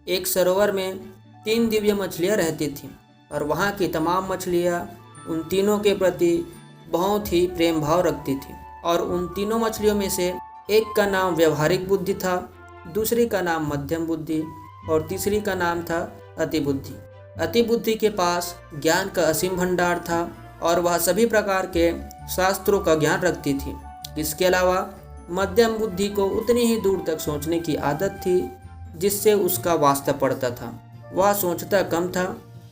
एक सरोवर में 3 दिव्य मछलियाँ रहती थीं और वहाँ की तमाम मछलियाँ उन तीनों के प्रति बहुत ही प्रेम भाव रखती थीं। और उन तीनों मछलियों में से एक का नाम व्यवहारिक बुद्धि था, दूसरी का नाम मध्यम बुद्धि और तीसरी का नाम था अति बुद्धि। अति बुद्धि के पास ज्ञान का असीम भंडार था और वह सभी प्रकार के शास्त्रों का ज्ञान रखती थी। इसके अलावा मध्यम बुद्धि को उतनी ही दूर तक सोचने की आदत थी जिससे उसका वास्ता पड़ता था। वह सोचता कम था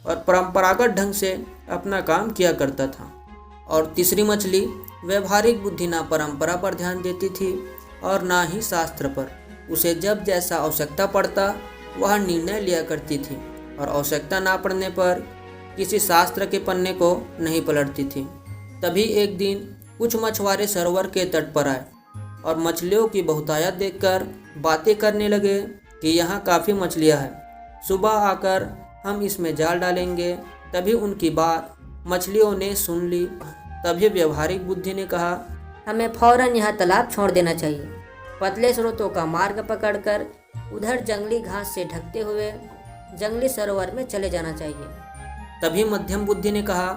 और परंपरागत ढंग से अपना काम किया करता था। और तीसरी मछली व्यवहारिक बुद्धि ना परंपरा पर ध्यान देती थी और ना ही शास्त्र पर। उसे जब जैसा आवश्यकता पड़ता वह निर्णय लिया करती थी और आवश्यकता ना पड़ने पर किसी शास्त्र के पन्ने को नहीं पलटती थी। तभी एक दिन कुछ मछुआरे सरोवर के तट पर आए और मछलियों की बहुतायत देखकर बातें करने लगे कि यहाँ काफ़ी मछलियाँ हैं, सुबह आकर हम इसमें जाल डालेंगे। तभी उनकी बात मछलियों ने सुन ली। तभी व्यवहारिक बुद्धि ने कहा, हमें फौरन यह तालाब छोड़ देना चाहिए। पतले स्रोतों का मार्ग पकड़कर उधर जंगली घास से ढकते हुए जंगली सरोवर में चले जाना चाहिए। तभी मध्यम बुद्धि ने कहा,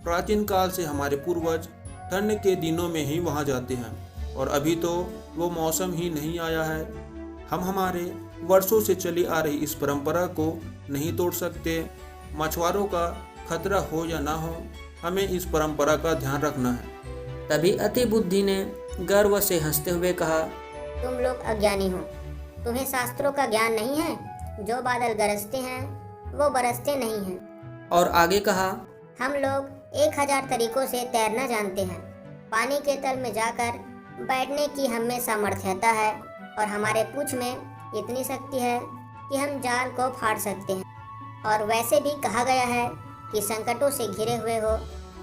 प्राचीन काल से हमारे पूर्वज ठंड के दिनों में ही वहाँ जाते हैं और अभी तो वो मौसम ही नहीं आया है। हम हमारे वर्षों से चली आ रही इस परंपरा को नहीं तोड़ सकते। मछुआरों का खतरा हो या ना हो, हमें इस परंपरा का ध्यान रखना है। तभी अति बुद्धि ने गर्व से हंसते हुए कहा, तुम लोग अज्ञानी हो, तुम्हें शास्त्रों का ज्ञान नहीं है। जो बादल गरजते हैं वो बरसते नहीं हैं। और आगे कहा, हम लोग 1000 तरीकों से तैरना जानते हैं। पानी के तल में जाकर बैठने की हमें सामर्थ्यता है और हमारे पूंछ में इतनी शक्ति है कि हम जाल को फाड़ सकते हैं। और वैसे भी कहा गया है कि संकटों से घिरे हुए हो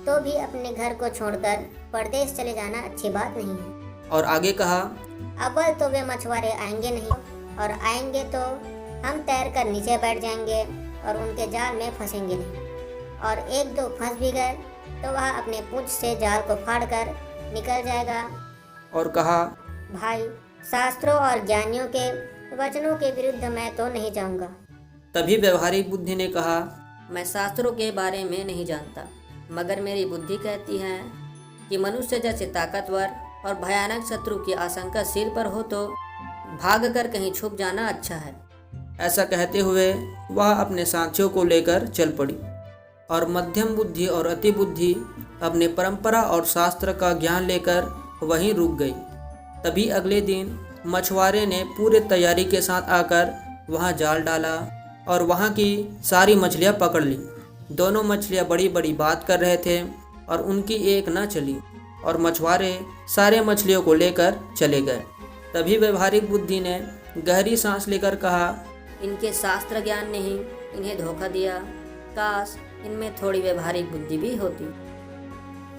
तो भी अपने घर को छोड़कर परदेश चले जाना अच्छी बात नहीं है। और आगे कहा, अव्वल तो वे मछुआरे आएंगे नहीं, और आएंगे तो हम तैर कर नीचे बैठ जाएंगे और उनके जाल में फंसेंगे नहीं। और एक दो फंस भी गए तो वह अपने पूंछ से जाल को फाड़कर निकल जाएगा। और कहा, भाई, शास्त्रों और ज्ञानियों के वचनों के विरुद्ध मैं तो नहीं जाऊंगा। तभी व्यवहारिक बुद्धि ने कहा, मैं शास्त्रों के बारे में नहीं जानता, मगर मेरी बुद्धि कहती है कि मनुष्य जैसे ताकतवर और भयानक शत्रु की आशंका सिर पर हो तो भागकर कहीं छुप जाना अच्छा है। ऐसा कहते हुए वह अपने साथियों को लेकर चल पड़ी और मध्यम बुद्धि और अति बुद्धि अपने परंपरा और शास्त्र का ज्ञान लेकर वहीं रुक गई। तभी अगले दिन मछुआरे ने पूरे तैयारी के साथ आकर वहां जाल डाला और वहां की सारी मछलियां पकड़ ली। दोनों मछलियां बड़ी बड़ी बात कर रहे थे और उनकी एक न चली और मछुआरे सारे मछलियों को लेकर चले गए। तभी व्यवहारिक बुद्धि ने गहरी सांस लेकर कहा, इनके शास्त्र ज्ञान ने ही इन्हें धोखा दिया। काश इनमें थोड़ी व्यवहारिक बुद्धि भी होती।